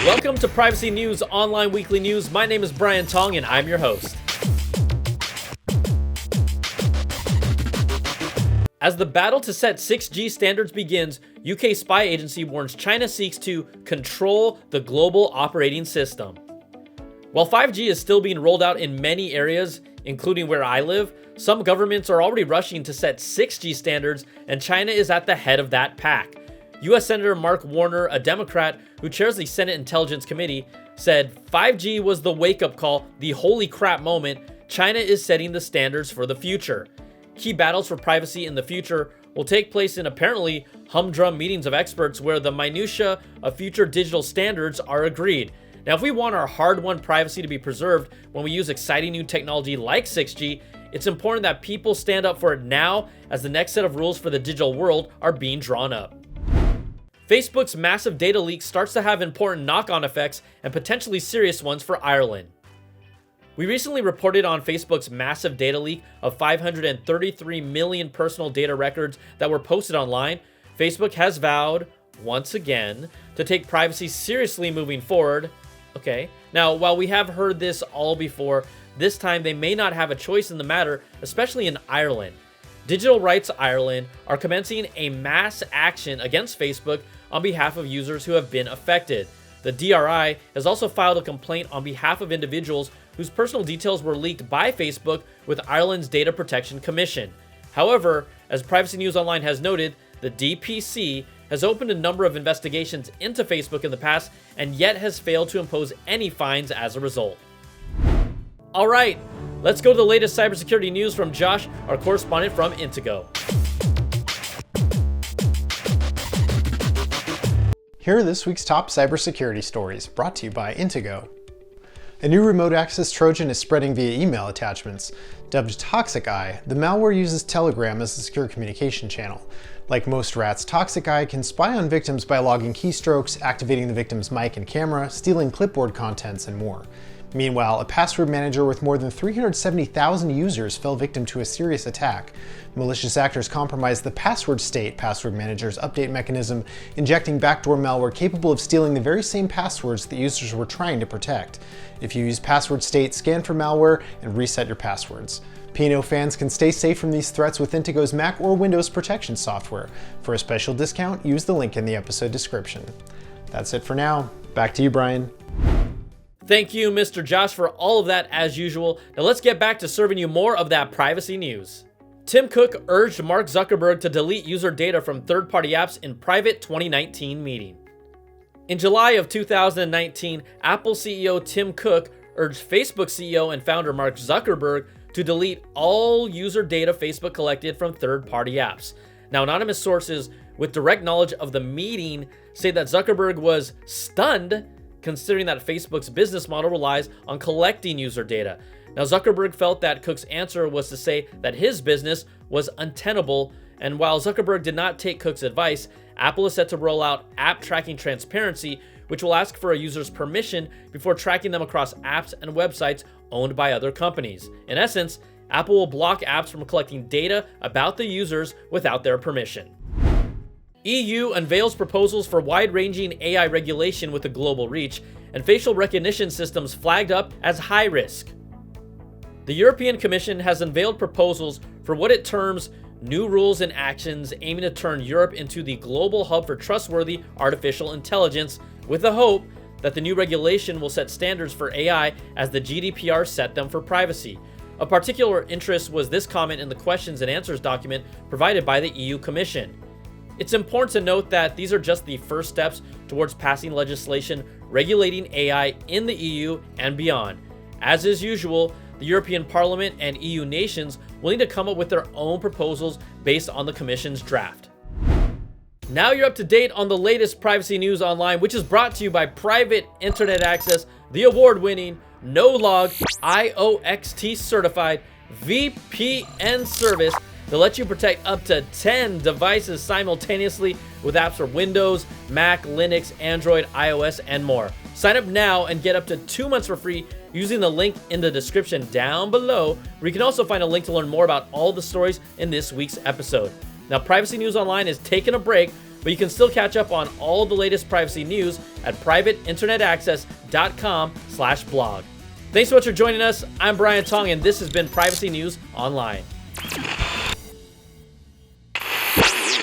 Welcome to Privacy News Online Weekly News. My name is Brian Tong and I'm your host. As the battle to set 6G standards begins, UK spy agency warns China seeks to control the global operating system. While 5G is still being rolled out in many areas, including where I live, some governments are already rushing to set 6G standards, and China is at the head of that pack. U.S. Senator Mark Warner, a Democrat who chairs the Senate Intelligence Committee, said 5G was the wake-up call, the holy crap moment. China is setting the standards for the future. Key battles for privacy in the future will take place in apparently humdrum meetings of experts where the minutiae of future digital standards are agreed. Now, if we want our hard-won privacy to be preserved when we use exciting new technology like 6G, it's important that people stand up for it now as the next set of rules for the digital world are being drawn up. Facebook's massive data leak starts to have important knock-on effects and potentially serious ones for Ireland. We recently reported on Facebook's massive data leak of 533 million personal data records that were posted online. Facebook has vowed, once again, to take privacy seriously moving forward. Okay, now while we have heard this all before, this time they may not have a choice in the matter, especially in Ireland. Digital Rights Ireland are commencing a mass action against Facebook on behalf of users who have been affected. The DRI has also filed a complaint on behalf of individuals whose personal details were leaked by Facebook with Ireland's Data Protection Commission. However, as Privacy News Online has noted, the DPC has opened a number of investigations into Facebook in the past and yet has failed to impose any fines as a result. All right, let's go to the latest cybersecurity news from Josh, our correspondent from Intego. Here are this week's top cybersecurity stories, brought to you by Intego. A new remote access Trojan is spreading via email attachments. Dubbed Toxic Eye, the malware uses Telegram as a secure communication channel. Like most rats, Toxic Eye can spy on victims by logging keystrokes, activating the victim's mic and camera, stealing clipboard contents, and more. Meanwhile, a password manager with more than 370,000 users fell victim to a serious attack. Malicious actors compromised the password state password manager's update mechanism, injecting backdoor malware capable of stealing the very same passwords that users were trying to protect. If you use password state, scan for malware and reset your passwords. P&O fans can stay safe from these threats with Intego's Mac or Windows protection software. For a special discount, use the link in the episode description. That's it for now. Back to you, Brian. Thank you, Mr. Josh, for all of that as usual. Now let's get back to serving you more of that privacy news. Tim Cook urged Mark Zuckerberg to delete user data from third-party apps in private 2019 meeting. In July of 2019, Apple CEO Tim Cook urged Facebook CEO and founder Mark Zuckerberg to delete all user data Facebook collected from third-party apps. Now, anonymous sources with direct knowledge of the meeting say that Zuckerberg was stunned considering that Facebook's business model relies on collecting user data. Now, Zuckerberg felt that Cook's answer was to say that his business was untenable, and while Zuckerberg did not take Cook's advice, Apple is set to roll out app tracking transparency, which will ask for a user's permission before tracking them across apps and websites owned by other companies. In essence, Apple will block apps from collecting data about the users without their permission. EU unveils proposals for wide-ranging AI regulation with a global reach, and facial recognition systems flagged up as high risk. The European Commission has unveiled proposals for what it terms new rules and actions aiming to turn Europe into the global hub for trustworthy artificial intelligence, with the hope that the new regulation will set standards for AI as the GDPR set them for privacy. Of particular interest was this comment in the questions and answers document provided by the EU Commission. It's important to note that these are just the first steps towards passing legislation regulating AI in the EU and beyond. As is usual, the European Parliament and EU nations will need to come up with their own proposals based on the Commission's draft. Now you're up to date on the latest privacy news online, which is brought to you by Private Internet Access, the award-winning, no-log, IOXT certified VPN service that lets you protect up to 10 devices simultaneously with apps for Windows, Mac, Linux, Android, iOS, and more. Sign up now and get up to 2 months for free using the link in the description down below, where you can also find a link to learn more about all the stories in this week's episode. Now, Privacy News Online is taking a break, but you can still catch up on all the latest privacy news at privateinternetaccess.com/blog. Thanks so much for joining us. I'm Brian Tong, and this has been Privacy News Online.